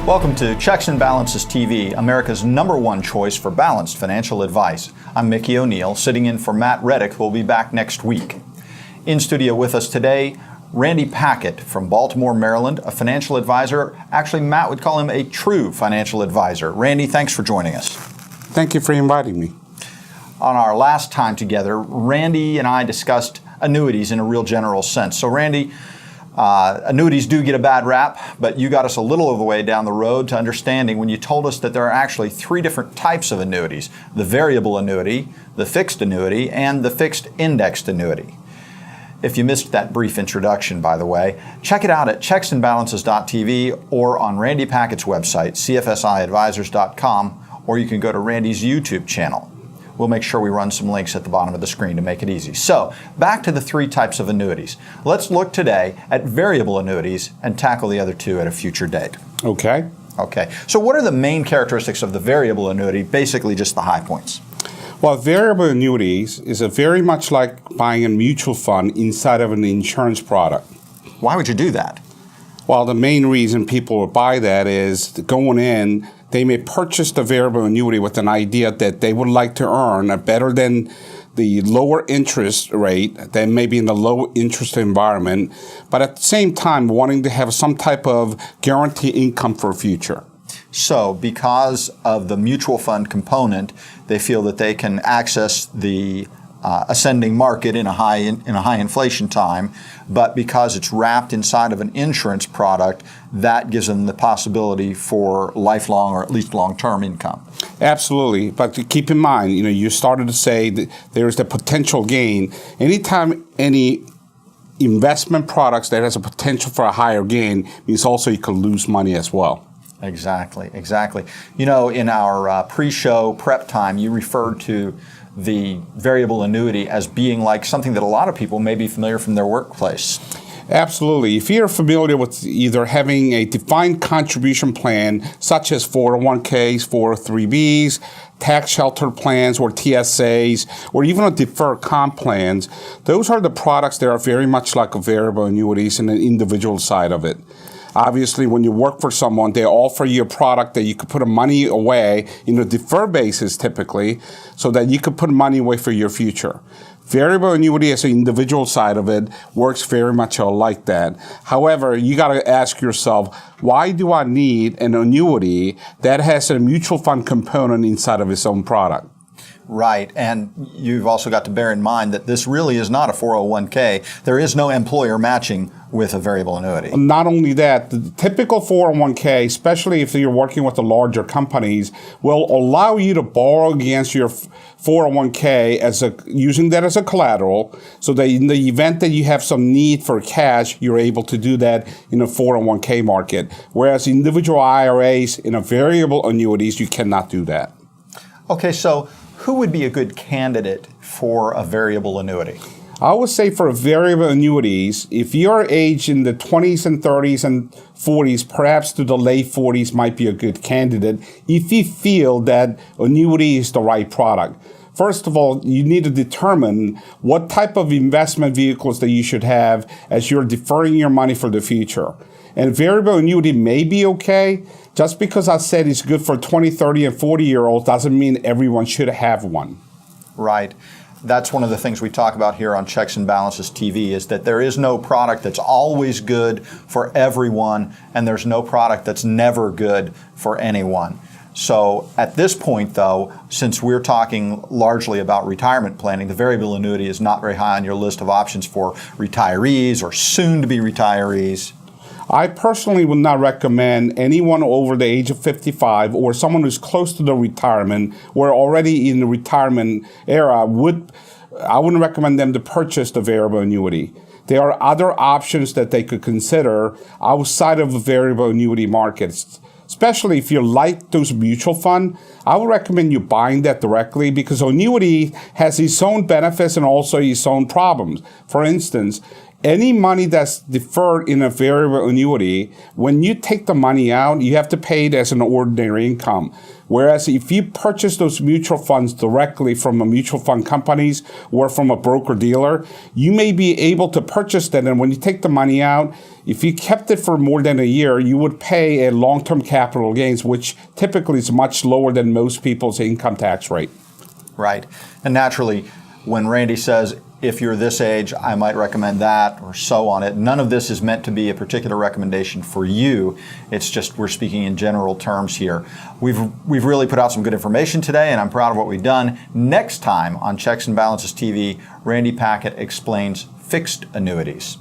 Welcome to Checks and Balances TV, America's #1 choice for balanced financial advice. I'm Mickey O'Neill, sitting in for Matt Reddick, who will be back next week. In studio with us today, Randy Packett from Baltimore, Maryland, a financial advisor. Actually, Matt would call him a true financial advisor. Randy, thanks for joining us. Thank you for inviting me. On our last time together, Randy and I discussed annuities in a real general sense. So Randy, annuities do get a bad rap, but you got us a little of the way down the road to understanding when you told us that there are actually 3 different types of annuities: the variable annuity, the fixed annuity, and the fixed indexed annuity. If you missed that brief introduction, by the way, check it out at checksandbalances.tv or on Randy Packett's website, cfsiadvisors.com, or you can go to Randy's YouTube channel. We'll make sure we run some links at the bottom of the screen to make it easy. So, back to the 3 types of annuities. Let's look today at variable annuities and tackle the other 2 at a future date. Okay. Okay. So what are the main characteristics of the variable annuity? Basically just the high points. Well, variable annuities is very much like buying a mutual fund inside of an insurance product. Why would you do that? Well, the main reason people would buy that is going in, they may purchase the variable annuity with an idea that they would like to earn a better than the lower interest rate, that may be in the low interest environment, but at the same time wanting to have some type of guaranteed income for the future. So because of the mutual fund component, they feel that they can access the ascending market in a high inflation time, but because it's wrapped inside of an insurance product, that gives them the possibility for lifelong or at least long-term income. Absolutely, but to keep in mind, you started to say that there's the potential gain. Anytime any investment products that has a potential for a higher gain means also you could lose money as well. Exactly. In our pre-show prep time, you referred to the variable annuity as being like something that a lot of people may be familiar from their workplace. Absolutely. If you're familiar with either having a defined contribution plan, such as 401ks, 403bs, tax shelter plans or TSAs, or even a deferred comp plans, those are the products that are very much like a variable annuities in the individual side of it. Obviously, when you work for someone, they offer you a product that you could put money away in a deferred basis typically, so that you could put money away for your future. Variable annuity as an individual side of it works very much like that. However, you got to ask yourself, why do I need an annuity that has a mutual fund component inside of its own product? Right, and you've also got to bear in mind that this really is not a 401k. There is no employer matching with a variable annuity. Not only that, the typical 401k, especially if you're working with the larger companies, will allow you to borrow against your 401k using that as a collateral, so that in the event that you have some need for cash, you're able to do that in a 401k market. Whereas individual IRAs in a variable annuities, you cannot do that. Okay, so who would be a good candidate for a variable annuity? I would say for variable annuities, if you're aged in the 20s and 30s and 40s, perhaps to the late 40s might be a good candidate if you feel that annuity is the right product. First of all, you need to determine what type of investment vehicles that you should have as you're deferring your money for the future. And variable annuity may be okay. Just because I said it's good for 20, 30, and 40-year-olds doesn't mean everyone should have one. Right. That's one of the things we talk about here on Checks and Balances TV, is that there is no product that's always good for everyone, and there's no product that's never good for anyone. So at this point, though, since we're talking largely about retirement planning, the variable annuity is not very high on your list of options for retirees or soon-to-be retirees. I personally would not recommend anyone over the age of 55 or someone who's close to the retirement or already in the retirement era I wouldn't recommend them to purchase the variable annuity. There are other options that they could consider outside of the variable annuity markets. Especially if you like those mutual fund, I would recommend you buying that directly, because annuity has its own benefits and also its own problems. For instance, any money that's deferred in a variable annuity, when you take the money out, you have to pay it as an ordinary income. Whereas if you purchase those mutual funds directly from a mutual fund companies or from a broker dealer, you may be able to purchase that. And when you take the money out, if you kept it for more than a year, you would pay a long-term capital gains, which typically is much lower than most people's income tax rate. Right. And naturally, when Randy says, if you're this age, I might recommend that, or so on it. None of this is meant to be a particular recommendation for you. It's just we're speaking in general terms here. We've really put out some good information today, and I'm proud of what we've done. Next time on Checks and Balances TV, Randy Packett explains fixed annuities.